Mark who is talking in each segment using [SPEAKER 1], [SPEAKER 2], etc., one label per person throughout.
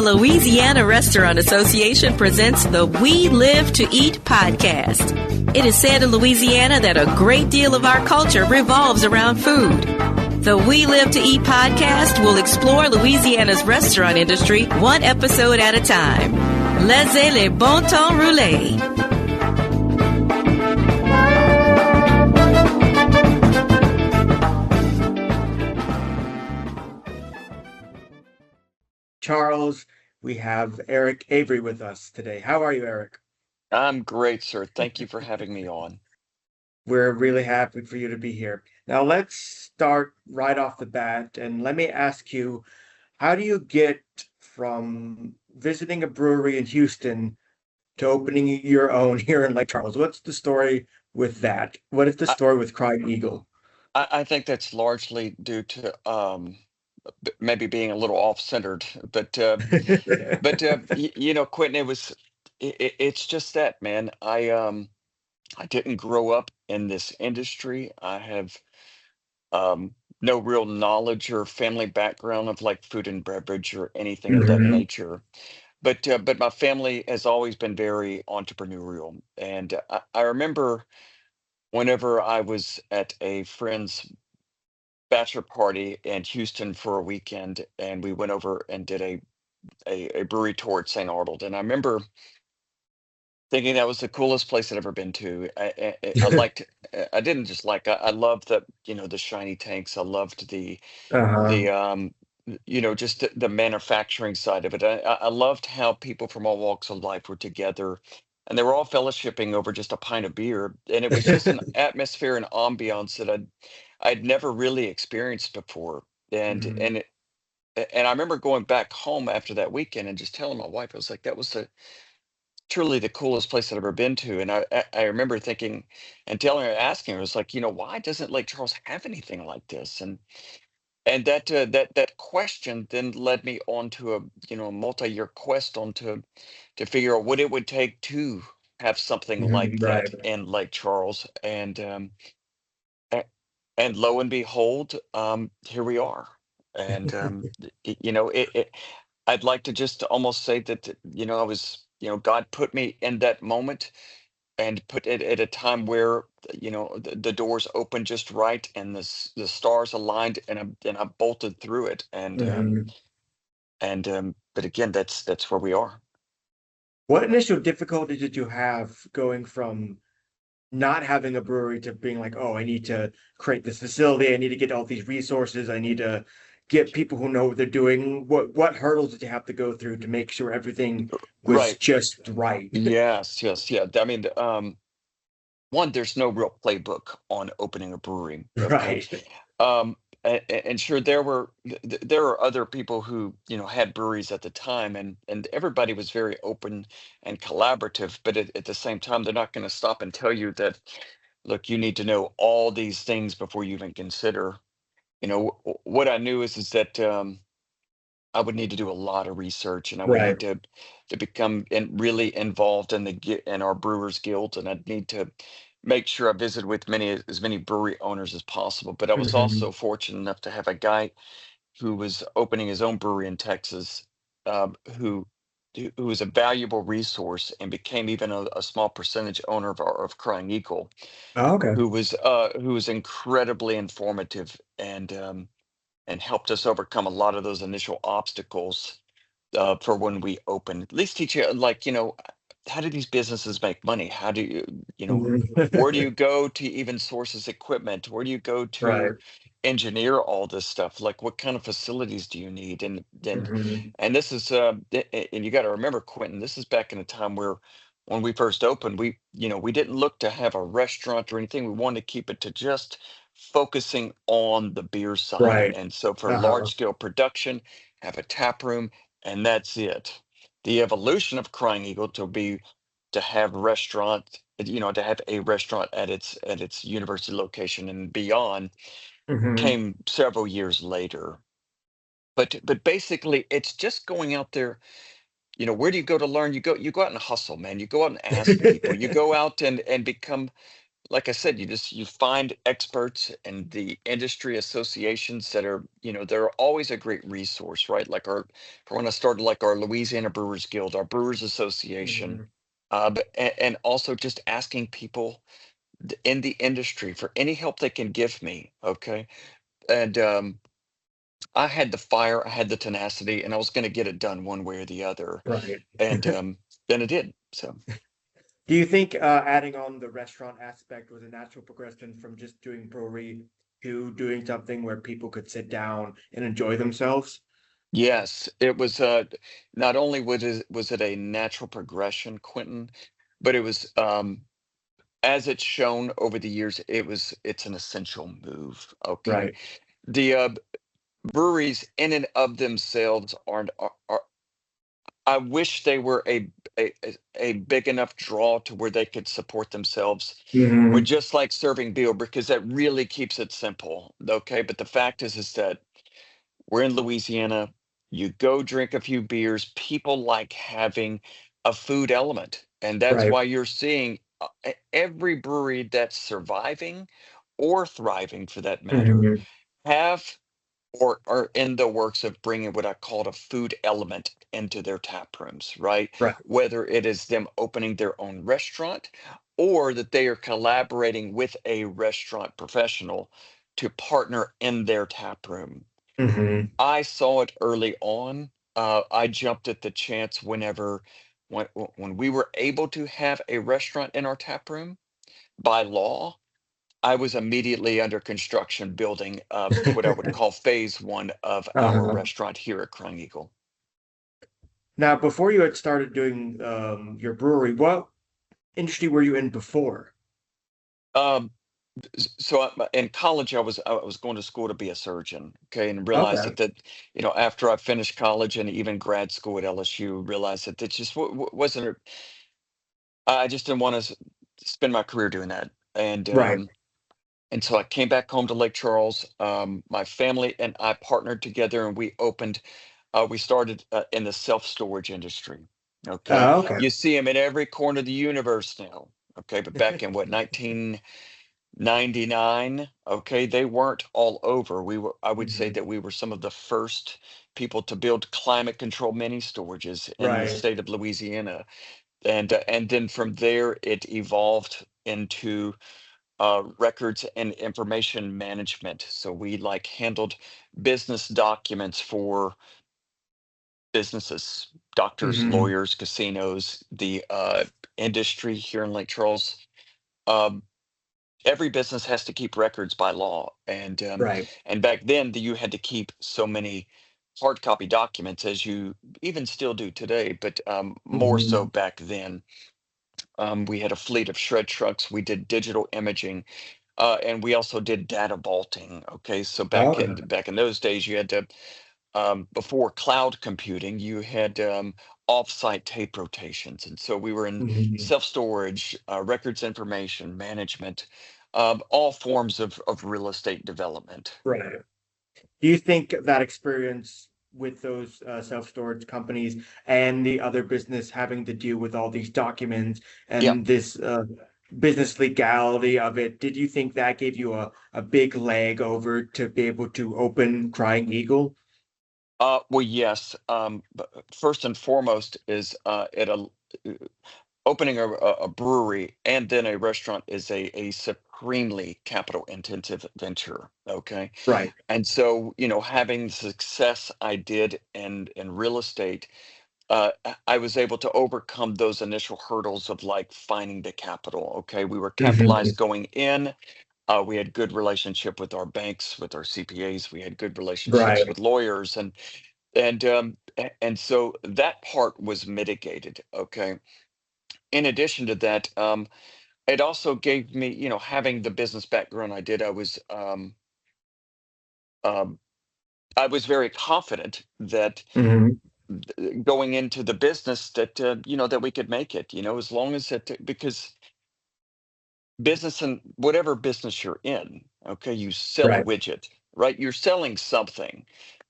[SPEAKER 1] The Louisiana Restaurant Association presents the We Live to Eat podcast. It is said in Louisiana that a great deal of our culture revolves around food. The We Live to Eat podcast will explore Louisiana's restaurant industry one episode at a time. Laissez les bon temps rouler.
[SPEAKER 2] Charles, we have Eric Avery with us today. How are you, Eric?
[SPEAKER 3] I'm great, sir. Thank you for having me on.
[SPEAKER 2] We're really happy for you to be here. Now, let's start right off the bat, and let me ask you, how do you get from visiting a brewery in Houston to opening your own here in Lake Charles? What's the story with that? What is the
[SPEAKER 3] I,
[SPEAKER 2] story with Crying Eagle?
[SPEAKER 3] I think that's largely due to maybe being a little off-centered, but Quentin, it's just that, man. I didn't grow up in this industry. I have no real knowledge or family background of like food and beverage or anything of that
[SPEAKER 2] Hmm.
[SPEAKER 3] nature. But my family has always been very entrepreneurial, and I remember whenever I was at a friend's bachelor party in Houston for a weekend, and we went over and did a brewery tour at St. Arnold. And I remember thinking that was the coolest place I'd ever been to. I liked, I didn't just like, I loved the shiny tanks. I loved
[SPEAKER 2] Uh-huh.
[SPEAKER 3] the just the manufacturing side of it. I loved how people from all walks of life were together, and they were all fellowshipping over just a pint of beer. And it was just an atmosphere and ambiance that I'd never really experienced before. And
[SPEAKER 2] Mhm.
[SPEAKER 3] and it, and I remember going back home after that weekend and just telling my wife, I was like, that was truly the coolest place I'd ever been to. And I remember thinking and telling her, asking her, I was like, why doesn't Lake Charles have anything like this? And that question then led me on to a multi-year quest on to figure out what it would take to have something
[SPEAKER 2] Mhm.
[SPEAKER 3] like that
[SPEAKER 2] Right.
[SPEAKER 3] in Lake Charles. A- and lo and behold, here we are. And I'd like to just almost say that I was, God put me in that moment and put it at a time where the doors opened just right, and the stars aligned, and I bolted through it.
[SPEAKER 2] Mhm.
[SPEAKER 3] But again, that's where we are.
[SPEAKER 2] What initial difficulty did you have going from not having a brewery to being like, oh, I need to create this facility, I need to get all these resources, I need to get people who know what they're doing. What hurdles did you have to go through to make sure everything was
[SPEAKER 3] Right.
[SPEAKER 2] just right?
[SPEAKER 3] Yes, yes, yeah. I mean, one, there's no real playbook on opening a brewery. Okay.
[SPEAKER 2] Right.
[SPEAKER 3] And sure, there are other people who had breweries at the time, and everybody was very open and collaborative. But at the same time, they're not going to stop and tell you that, look, you need to know all these things before you even consider. What I knew is that I would need to do a lot of research, and I would
[SPEAKER 2] Right.
[SPEAKER 3] need to become really involved in in our Brewers Guild, and I'd need to make sure I visited with as many brewery owners as possible. But I was
[SPEAKER 2] Hmm.
[SPEAKER 3] also fortunate enough to have a guy who was opening his own brewery in Texas, who was a valuable resource and became even a small percentage owner of Crying Eagle,
[SPEAKER 2] Oh, okay.
[SPEAKER 3] who was incredibly informative and helped us overcome a lot of those initial obstacles for when we opened. At least teach you, like, how do these businesses make money? How do
[SPEAKER 2] Mhm.
[SPEAKER 3] where do you go to even source this equipment? Where do you go
[SPEAKER 2] Right.
[SPEAKER 3] to engineer all this stuff? Like, what kind of facilities do you need?
[SPEAKER 2] Hmm.
[SPEAKER 3] And this is, and you got to remember, Quentin, this is back in a time where when we first opened, we didn't look to have a restaurant or anything. We wanted to keep it to just focusing on the beer side.
[SPEAKER 2] Right.
[SPEAKER 3] And so for large
[SPEAKER 2] Uh-huh.
[SPEAKER 3] scale production, have a tap room, and that's it. The evolution of Crying Eagle to be to have to have a restaurant at its university location and beyond
[SPEAKER 2] Hmm.
[SPEAKER 3] came several years later. But basically, it's just going out there. Where do you go to learn? You go out and hustle, man. You go out and ask people. You go out and become like I said, you find experts and the industry associations that are, they're always a great resource, right? Like for when I started, like our Louisiana Brewers Guild, our Brewers Association,
[SPEAKER 2] Mhm.
[SPEAKER 3] and also just asking people in the industry for any help they can give me. Okay. And I had the fire, I had the tenacity, and I was going to get it done one way or the other.
[SPEAKER 2] Right.
[SPEAKER 3] And then it did. So,
[SPEAKER 2] Do you think adding on the restaurant aspect was a natural progression from just doing brewery to doing something where people could sit down and enjoy themselves?
[SPEAKER 3] yes, it was not only was it a natural progression, Quentin, but it was as it's shown over the years, it's an essential move. Okay.
[SPEAKER 2] Right.
[SPEAKER 3] The breweries in and of themselves are I wish they were a big enough draw to where they could support themselves with
[SPEAKER 2] Hmm.
[SPEAKER 3] just like serving beer, because that really keeps it simple. Okay. But the fact is that we're in Louisiana. You go drink a few beers. People like having a food element. And that's
[SPEAKER 2] Right.
[SPEAKER 3] why you're seeing every brewery that's surviving or thriving for that matter
[SPEAKER 2] Hmm.
[SPEAKER 3] have or are in the works of bringing what I call a food element into their tap rooms, right?
[SPEAKER 2] Right.
[SPEAKER 3] Whether it is them opening their own restaurant or that they are collaborating with a restaurant professional to partner in their tap room.
[SPEAKER 2] Hmm.
[SPEAKER 3] I saw it early on. I jumped at the chance when we were able to have a restaurant in our tap room by law. I was immediately under construction building what I would call phase one of our
[SPEAKER 2] Uh-huh.
[SPEAKER 3] restaurant here at Crying Eagle.
[SPEAKER 2] Now, before you had started doing your brewery, what industry were you in before?
[SPEAKER 3] Um, so in college, I was going to school to be a surgeon. Okay, and realized
[SPEAKER 2] Okay.
[SPEAKER 3] that after I finished college and even grad school at LSU, realized that it just wasn't. I just didn't want to spend my career doing that, and
[SPEAKER 2] Right.
[SPEAKER 3] um, and so I came back home to Lake Charles. My family and I partnered together, and we started in the self storage industry. Okay,
[SPEAKER 2] Okay.
[SPEAKER 3] you see them in every corner of the universe now. Okay, but back in what 1999, okay, they weren't all over. I would say
[SPEAKER 2] Mhm.
[SPEAKER 3] that we were some of the first people to build climate control mini storages in the
[SPEAKER 2] Right.
[SPEAKER 3] state of Louisiana, and then from there it evolved into records and information management. So we like handled business documents for businesses, doctors,
[SPEAKER 2] Hmm.
[SPEAKER 3] lawyers, casinos, the industry here in Lake Charles. Um, every business has to keep records by law,
[SPEAKER 2] Right.
[SPEAKER 3] and back then you had to keep so many hard copy documents as you even still do today, but more so
[SPEAKER 2] Hmm.
[SPEAKER 3] back then. We had a fleet of shred trucks. We did digital imaging. And we also did data vaulting. Okay, so back in
[SPEAKER 2] Okay.
[SPEAKER 3] back in those days, you had to before cloud computing, you had offsite tape rotations, and so we were in
[SPEAKER 2] Hmm.
[SPEAKER 3] self storage, records information management, all forms of real estate development.
[SPEAKER 2] Right. Do you think that experience with those self-storage companies and the other business having to deal with all these documents
[SPEAKER 3] Yeah.
[SPEAKER 2] and this business legality of it, did you think that gave you a big leg over to be able to open Crying Eagle?
[SPEAKER 3] Well, yes. But first and foremost is opening a brewery and then a restaurant is a supremely capital intensive venture. Okay.
[SPEAKER 2] Right.
[SPEAKER 3] And so, having the success I did in real estate, I was able to overcome those initial hurdles of like finding the capital. Okay. We were
[SPEAKER 2] Hmm.
[SPEAKER 3] capitalized going in. We had good relationship with our banks, with our CPAs. We had good relationships
[SPEAKER 2] Right.
[SPEAKER 3] with lawyers, and so that part was mitigated. Okay. In addition to that, it also gave me, having the business background I did, um, I was very confident that
[SPEAKER 2] Hmm.
[SPEAKER 3] going into the business that that we could make it, as long as it because business and whatever business you're in, okay, you sell a
[SPEAKER 2] Right.
[SPEAKER 3] widget, right? You're selling something.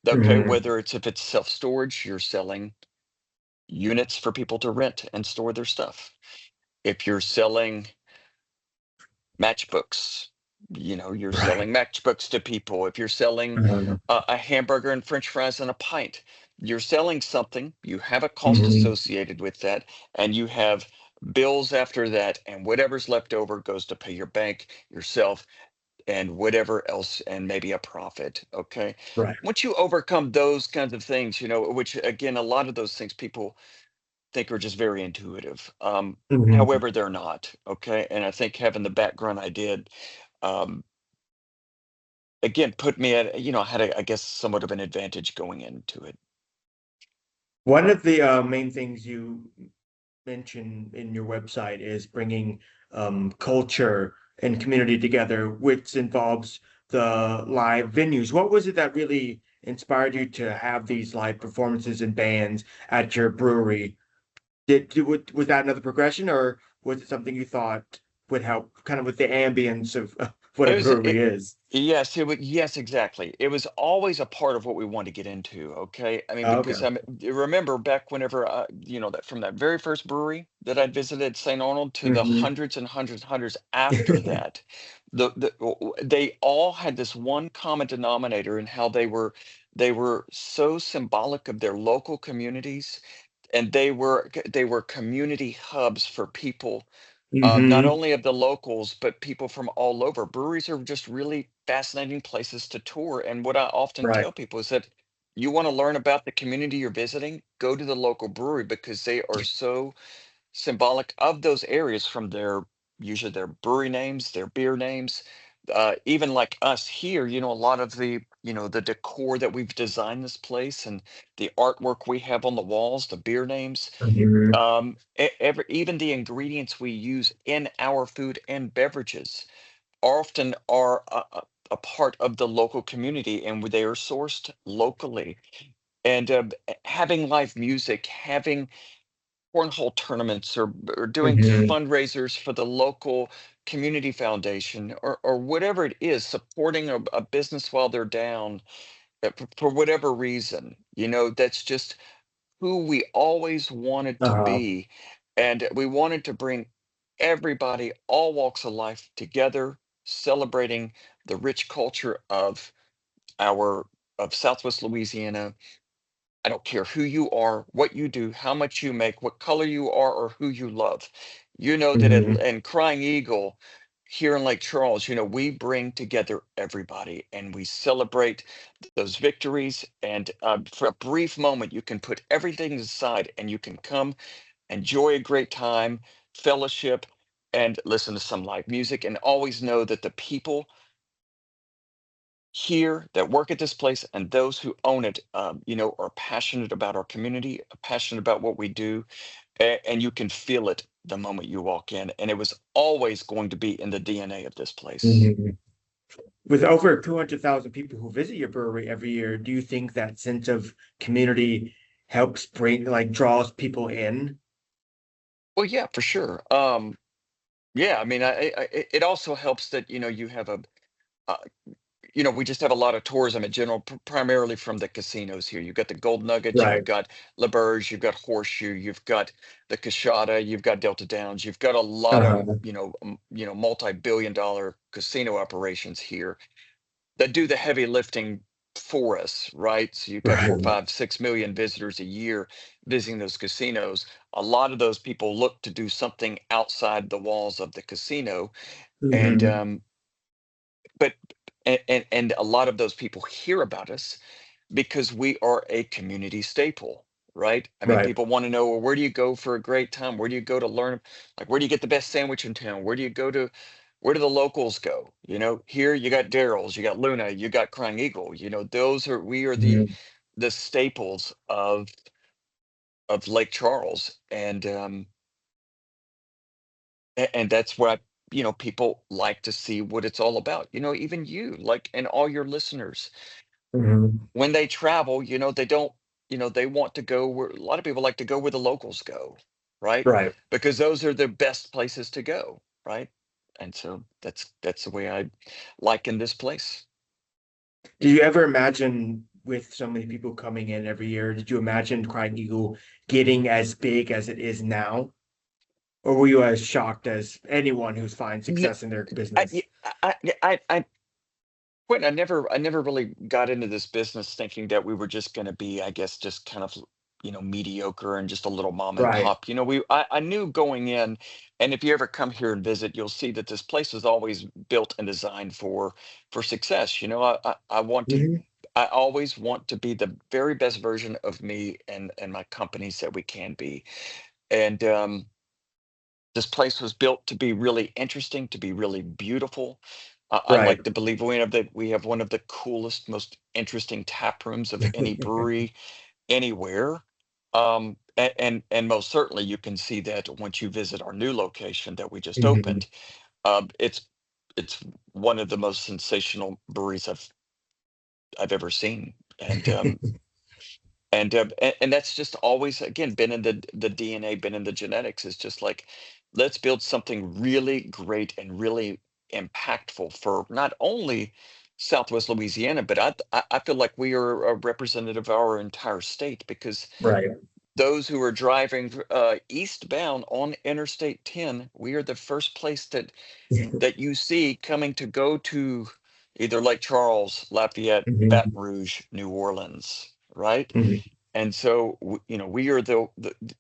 [SPEAKER 3] Okay,
[SPEAKER 2] Hmm.
[SPEAKER 3] whether if it's self-storage, you're selling units for people to rent and store their stuff. If you're selling matchbooks. You're
[SPEAKER 2] Right.
[SPEAKER 3] selling matchbooks to people. If you're selling
[SPEAKER 2] Uh,
[SPEAKER 3] a hamburger and French fries and a pint, you're selling something. You have a cost
[SPEAKER 2] mhm.
[SPEAKER 3] associated with that, and you have bills after that, and whatever's left over goes to pay your bank, yourself, and whatever else, and maybe a profit. Okay.
[SPEAKER 2] Right.
[SPEAKER 3] Once you overcome those kinds of things, which again, a lot of those things people think are just very intuitive.
[SPEAKER 2] Mhm.
[SPEAKER 3] However, they're not. Okay. And I think having the background I did, um, again, put me at, I had, I guess, somewhat of an advantage going into it.
[SPEAKER 2] One of the main things you mention in your website is bringing culture and community together, which involves the live venues. What was it that really inspired you to have these live performances and bands at your brewery? Was that another progression, or was it something you thought would help kind of with the ambience of what
[SPEAKER 3] It
[SPEAKER 2] a
[SPEAKER 3] was,
[SPEAKER 2] brewery is?
[SPEAKER 3] yes, it would, yes, exactly. It was always a part of what we wanted to get into. Okay. I mean,
[SPEAKER 2] Okay.
[SPEAKER 3] because you remember back whenever, that from that very first brewery that I'd visited, St. Arnold, to the
[SPEAKER 2] Hmm.
[SPEAKER 3] hundreds and hundreds and hundreds after that, they all had this one common denominator in how they were so symbolic of their local communities, and they were community hubs for people, not
[SPEAKER 2] Hmm.
[SPEAKER 3] only of the locals, but people from all over. Breweries are just really fascinating places to tour. And what I often
[SPEAKER 2] Right.
[SPEAKER 3] tell people is that you want to learn about the community you're visiting, go to the local brewery because they are so symbolic of those areas, from usually their brewery names, their beer names. Even like us here, a lot of the decor that we've designed this place, and the artwork we have on the walls, the beer names,
[SPEAKER 2] Hmm.
[SPEAKER 3] even the ingredients we use in our food and beverages often are a part of the local community, and they are sourced locally. And having live music, having cornhole tournaments, or doing
[SPEAKER 2] Hmm.
[SPEAKER 3] fundraisers for the local community foundation, or whatever it is, supporting a business while they're down, for whatever reason, that's just who we always wanted to
[SPEAKER 2] Uh-huh.
[SPEAKER 3] be. And we wanted to bring everybody, all walks of life together, celebrating the rich culture our of Southwest Louisiana. I don't care who you are, what you do, how much you make, what color you are, or who you love. You know that
[SPEAKER 2] Hmm.
[SPEAKER 3] and Crying Eagle here in Lake Charles, we bring together everybody and we celebrate those victories. And for a brief moment, you can put everything aside and you can come, enjoy a great time, fellowship, and listen to some live music, and always know that the people here that work at this place and those who own it, are passionate about our community, passionate about what we do, and you can feel it the moment you walk in. And it was always going to be in the DNA of this place.
[SPEAKER 2] Hmm. With over 200,000 people who visit your brewery every year, do you think that sense of community helps bring, like, draws people in?
[SPEAKER 3] Well, yeah, for sure. Yeah, I mean, it also helps that you have uh, we just have a lot of tourism in general, primarily from the casinos here. You've got the Gold Nugget, you've
[SPEAKER 2] Right.
[SPEAKER 3] got La Berge, you've got Horseshoe, you've got the Cashada, you've got Delta Downs, you've got a lot of
[SPEAKER 2] Uh-huh.
[SPEAKER 3] multi-billion-dollar casino operations here that do the heavy lifting for us, right? So you've got four,
[SPEAKER 2] Right.
[SPEAKER 3] 5, 6 million visitors a year visiting those casinos. A lot of those people look to do something outside the walls of the casino, and
[SPEAKER 2] Hmm.
[SPEAKER 3] but and a lot of those people hear about us because we are a community staple, right? I mean,
[SPEAKER 2] Right.
[SPEAKER 3] people want to know, well, where do you go for a great time? Where do you go to learn? Like, where do you get the best sandwich in town? Where do the locals go? Here you got Daryl's, you got Luna, you got Crying Eagle. We are the
[SPEAKER 2] Hmm.
[SPEAKER 3] staples of Lake Charles, and that's what people like to see what it's all about. Even you, like, and all your listeners,
[SPEAKER 2] Hmm.
[SPEAKER 3] when they travel, they don't, they want to go where a lot of people like to go where the locals go, right?
[SPEAKER 2] Right.
[SPEAKER 3] Because those are the best places to go, right? And so that's the way I liken this place.
[SPEAKER 2] Do you ever imagine, with so many people coming in every year, did you imagine Crying Eagle getting as big as it is now? or were you as shocked as anyone who's finding
[SPEAKER 3] Yeah,
[SPEAKER 2] success in their
[SPEAKER 3] I,
[SPEAKER 2] business?
[SPEAKER 3] yeah, Quentin, I never really got into this business thinking that we were just going to be, I guess, just kind of, mediocre and just a little mom and
[SPEAKER 2] Right.
[SPEAKER 3] pop. I knew going in, and if you ever come here and visit, you'll see that this place was always built and designed for success.
[SPEAKER 2] Hmm.
[SPEAKER 3] I always want to be the very best version of me and my companies that we can be. And this place was built to be really interesting, to be really beautiful. I
[SPEAKER 2] Right.
[SPEAKER 3] like to believe we have one of the coolest, most interesting tap rooms of any brewery anywhere. And most certainly you can see that once you visit our new location that we just
[SPEAKER 2] Hmm.
[SPEAKER 3] opened. It's it's one of the most sensational breweries I've ever seen, and that's just always again been in the DNA, been in the genetics. Is just like, let's build something really great and really impactful for not only Southwest Louisiana, but I feel like we are a representative of our entire state, because
[SPEAKER 2] Right.
[SPEAKER 3] those who are driving eastbound on Interstate 10, we are the first place that you see coming to go to either Lake Charles, Lafayette, Baton
[SPEAKER 2] Hmm.
[SPEAKER 3] Rouge, New Orleans, right?
[SPEAKER 2] Hmm.
[SPEAKER 3] And so we are the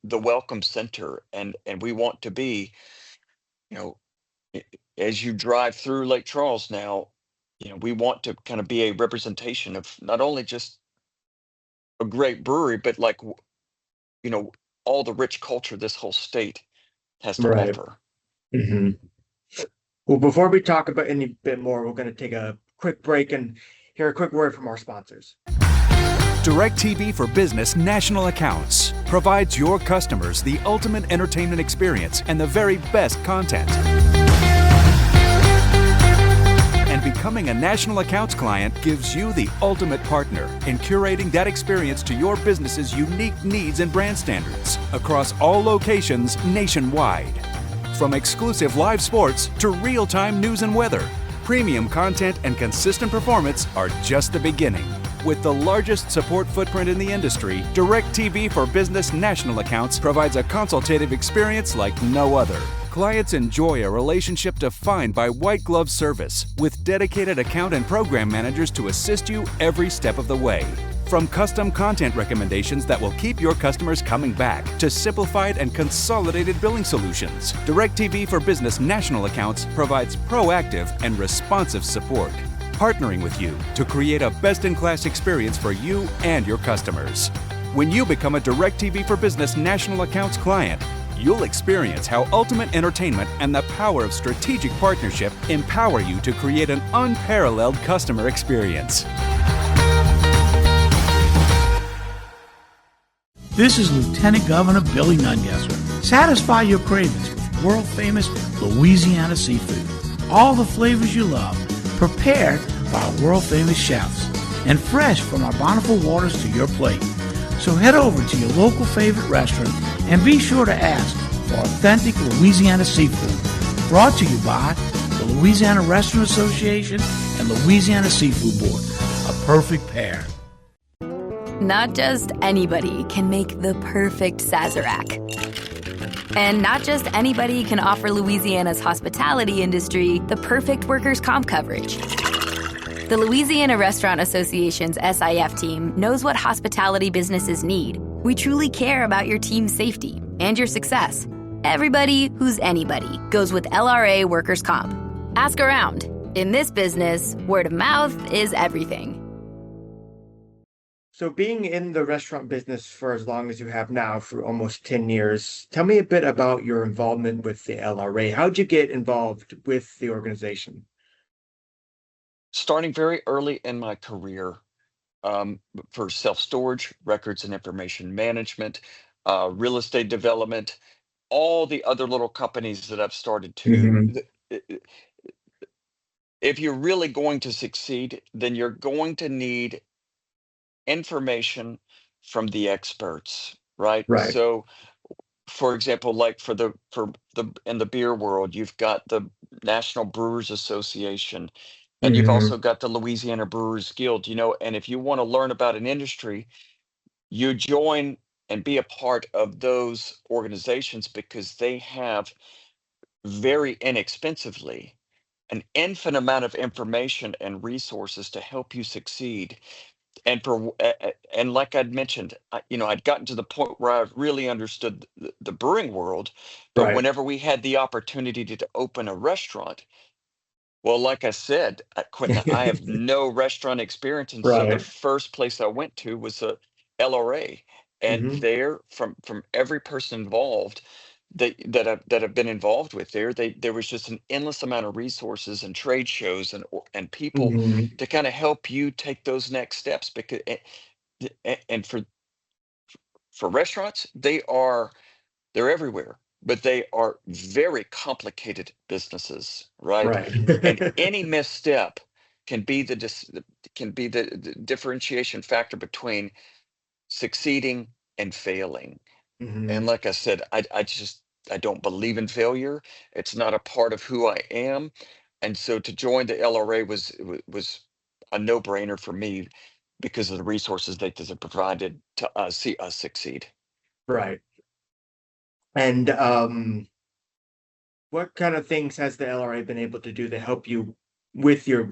[SPEAKER 3] welcome center, and we want to be, you know i- as you drive through Lake Charles now, we want to kind of be a representation of not only just a great brewery, but like you know all the rich culture this whole state has to
[SPEAKER 2] Right.
[SPEAKER 3] offer.
[SPEAKER 2] Hmm. Well, before we talk about any bit more, we're going to take a quick break and hear a quick word from our sponsors.
[SPEAKER 4] DirecTV for Business National Accounts provides your customers the ultimate entertainment experience and the very best content. And becoming a national accounts client gives you the ultimate partner in curating that experience to your business's unique needs and brand standards across all locations nationwide. From exclusive live sports to real-time news and weather, premium content and consistent performance are just the beginning. With the largest support footprint in the industry, DirecTV for Business National Accounts provides a consultative experience like no other. Clients enjoy a relationship defined by white glove service, with dedicated account and program managers to assist you every step of the way. From custom content recommendations that will keep your customers coming back to simplified and consolidated billing solutions, DirecTV for Business National Accounts provides proactive and responsive support, partnering with you to create a best-in-class experience for you and your customers. When you become a DirecTV for Business National Accounts client, you'll experience how ultimate entertainment and the power of strategic partnership empower you to create an unparalleled customer experience.
[SPEAKER 5] This is Lieutenant Governor Billy Nungesser. Satisfy your cravings with world-famous Louisiana seafood. All the flavors you love, prepared by our world-famous chefs, and fresh from our bountiful waters to your plate. So head over to your local favorite restaurant and be sure to ask for authentic Louisiana seafood. Brought to you by the Louisiana Restaurant Association and Louisiana Seafood Board. A perfect pair.
[SPEAKER 6] Not just anybody can make the perfect Sazerac. And not just anybody can offer Louisiana's hospitality industry the perfect workers' comp coverage. The Louisiana Restaurant Association's SIF team knows what hospitality businesses need. We truly care about your team's safety and your success. Everybody who's anybody goes with LRA workers' comp. Ask around. In this business, word of mouth is everything.
[SPEAKER 2] So, being in the restaurant business for as long as you have now, for almost 10 years, tell me a bit about your involvement with the LRA. How'd you get involved with the organization?
[SPEAKER 3] Starting very early in my career, for self-storage, records and information management, real estate development, all the other little companies that I've started to.
[SPEAKER 2] Hmm.
[SPEAKER 3] If you're really going to succeed, then you're going to need information from the experts, right?
[SPEAKER 2] Right.
[SPEAKER 3] So, for example, like for the in the beer world, you've got the National Brewers Association, and you've
[SPEAKER 2] Hmm.
[SPEAKER 3] also got the Louisiana Brewers Guild. And if you want to learn about an industry, you join and be a part of those organizations because they have very inexpensively an infinite amount of information and resources to help you succeed. And like I'd mentioned, I'd gotten to the point where I really understood the brewing world, but
[SPEAKER 2] Right.
[SPEAKER 3] whenever we had the opportunity to open a restaurant, well, like I said, Quentin, I have no restaurant experience, and so the
[SPEAKER 2] Right.
[SPEAKER 3] first place I went to was a LRA, and
[SPEAKER 2] Hmm.
[SPEAKER 3] there, from every person involved that have been involved with there was just an endless amount of resources and trade shows and people
[SPEAKER 2] Hmm.
[SPEAKER 3] to kind of help you take those next steps because and for restaurants they're everywhere, but they are very complicated businesses, right?
[SPEAKER 2] Right.
[SPEAKER 3] And any misstep can be the differentiation factor between succeeding and failing. And
[SPEAKER 2] Hmm.
[SPEAKER 3] like I said, I don't believe in failure. It's not a part of who I am. And so to join the LRA was a no-brainer for me because of the resources that they provided to us see us succeed.
[SPEAKER 2] Right. And what kind of things has the LRA been able to do to help you with your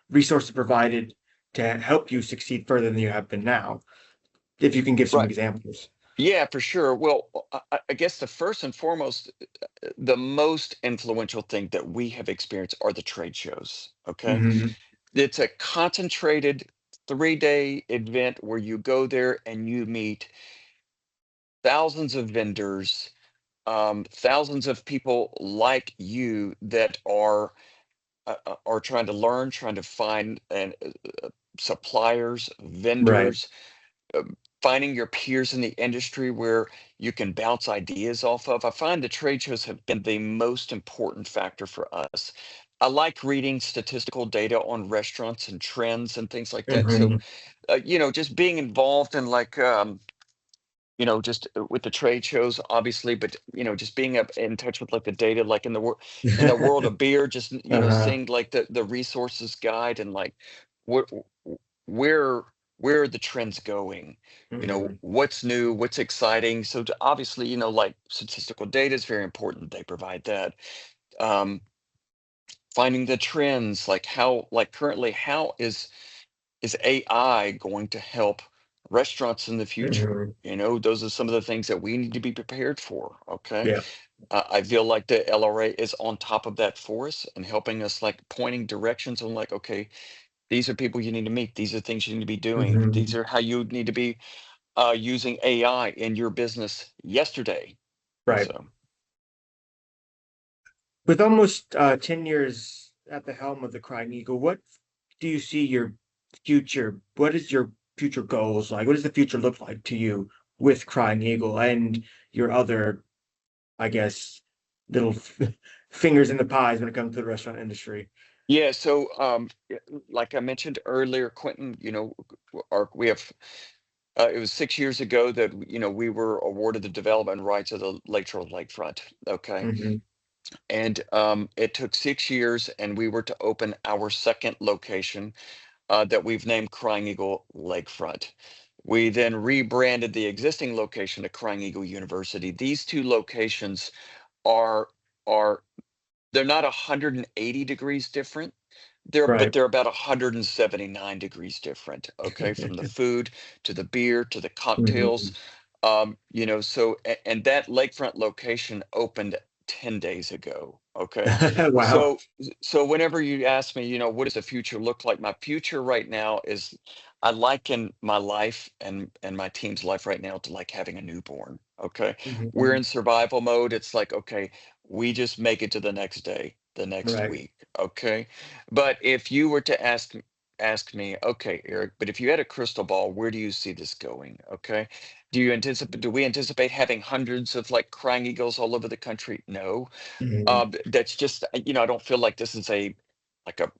[SPEAKER 2] resources provided to help you succeed further than you have been now? If you can give some
[SPEAKER 3] Right.
[SPEAKER 2] examples.
[SPEAKER 3] Yeah, for sure. Well, I guess the first and foremost, the most influential thing that we have experienced are the trade shows. Okay.
[SPEAKER 2] Hmm.
[SPEAKER 3] It's a concentrated 3-day event where you go there and you meet thousands of vendors, thousands of people like you that are trying to learn, trying to find and suppliers,
[SPEAKER 2] Right.
[SPEAKER 3] vendors, uh, finding your peers in the industry where you can bounce ideas off of. I find the trade shows have been the most important factor for us. I like reading statistical data on restaurants and trends and things like that. So,
[SPEAKER 2] Hmm.
[SPEAKER 3] just being involved in just with the trade shows, obviously, but just being up in touch with like the data, like in the world of beer, just
[SPEAKER 2] Uh-huh.
[SPEAKER 3] seeing like the resources guide and like where where where are the trends going?
[SPEAKER 2] Hmm.
[SPEAKER 3] What's new, what's exciting. So obviously, like statistical data is very important. They provide that. Um, Finding the trends, like currently, how is AI going to help restaurants in the future?
[SPEAKER 2] Hmm.
[SPEAKER 3] Those are some of the things that we need to be prepared for. Okay.
[SPEAKER 2] Yeah.
[SPEAKER 3] I feel like the LRA is on top of that for us and helping us, like pointing directions on, like, okay, these are people you need to meet. These are things you need to be doing.
[SPEAKER 2] Hmm.
[SPEAKER 3] These are how you need to be using AI in your business yesterday.
[SPEAKER 2] Right.
[SPEAKER 3] So,
[SPEAKER 2] With almost 10 years at the helm of the Crying Eagle, what do you see your future? What is your future goals like? What does the future look like to you with Crying Eagle and your other, I guess, little fingers in the pies when it comes to the restaurant industry?
[SPEAKER 3] yeah. So, like I mentioned earlier, Quentin, we have. It was 6 years ago that we were awarded the development rights of the Lake Charles Lakefront. Okay,
[SPEAKER 2] Hmm.
[SPEAKER 3] and it took 6 years, and we were to open our second location that we've named Crying Eagle Lakefront. We then rebranded the existing location to Crying Eagle University. These two locations are are they're not 180 degrees different. But
[SPEAKER 2] Right.
[SPEAKER 3] they're about 179 degrees different. Okay, from the food to the beer to the cocktails.
[SPEAKER 2] Hmm.
[SPEAKER 3] And that lakefront location opened 10 days ago. Okay.
[SPEAKER 2] Wow.
[SPEAKER 3] So whenever you ask me, what does the future look like? My future right now is I liken my life and my team's life right now to like having a newborn. Okay. We're
[SPEAKER 2] Hmm.
[SPEAKER 3] in survival mode. It's like, okay, we just make it to the next day, the next
[SPEAKER 2] Right.
[SPEAKER 3] week. Okay. But if you were to ask me, okay, Eric, but if you had a crystal ball, where do you see this going? Okay. Do we anticipate having hundreds of like crying eagles all over the country? No.
[SPEAKER 2] Hmm.
[SPEAKER 3] That's just, I don't feel like this is like a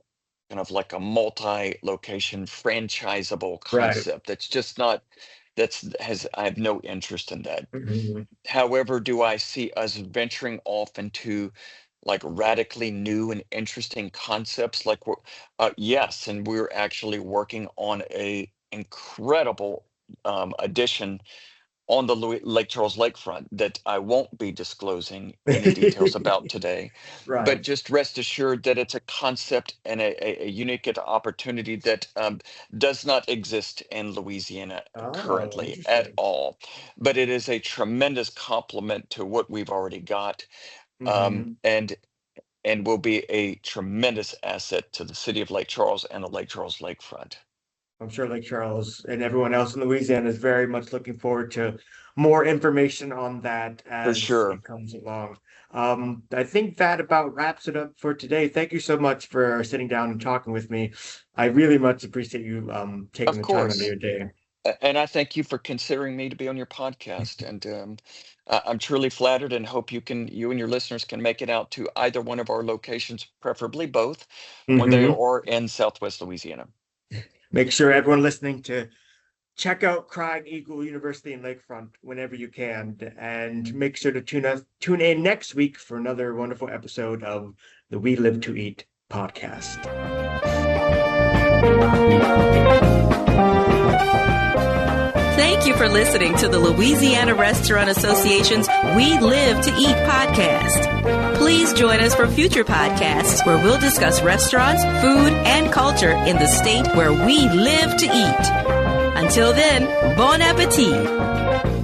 [SPEAKER 3] kind of like a multi-location franchisable
[SPEAKER 2] Right.
[SPEAKER 3] concept. That's just not, I have no interest in that.
[SPEAKER 2] Hmm.
[SPEAKER 3] However, do I see us venturing off into like radically new and interesting concepts? Yes, and we're actually working on a incredible addition on the Lake Charles lakefront that I won't be disclosing any details about today.
[SPEAKER 2] Right.
[SPEAKER 3] But just rest assured that it's a concept and a unique opportunity that does not exist in Louisiana
[SPEAKER 2] Oh,
[SPEAKER 3] currently at
[SPEAKER 2] interesting.
[SPEAKER 3] all. But it is a tremendous complement to what we've already got,
[SPEAKER 2] Hmm.
[SPEAKER 3] and will be a tremendous asset to the city of Lake Charles and the Lake Charles lakefront.
[SPEAKER 2] I'm sure Lake Charles and everyone else in Louisiana is very much looking forward to more information on that
[SPEAKER 3] For
[SPEAKER 2] as
[SPEAKER 3] sure.
[SPEAKER 2] it comes along. I think that about wraps it up for today. Thank you so much for sitting down and talking with me. I really much appreciate you taking
[SPEAKER 3] Of
[SPEAKER 2] the time out of
[SPEAKER 3] course.
[SPEAKER 2] your day.
[SPEAKER 3] And I thank you for considering me to be on your podcast. And I'm truly flattered and hope you and your listeners can make it out to either one of our locations, preferably both, when they
[SPEAKER 2] Hmm.
[SPEAKER 3] are in Southwest Louisiana.
[SPEAKER 2] Make sure everyone listening to check out Crying Eagle University in Lakefront whenever you can, and make sure to tune in next week for another wonderful episode of the We Live to Eat podcast.
[SPEAKER 1] Thank you for listening to the Louisiana Restaurant Association's We Live to Eat podcast. Please join us for future podcasts where we'll discuss restaurants, food, and culture in the state where we live to eat. Until then, bon appetit.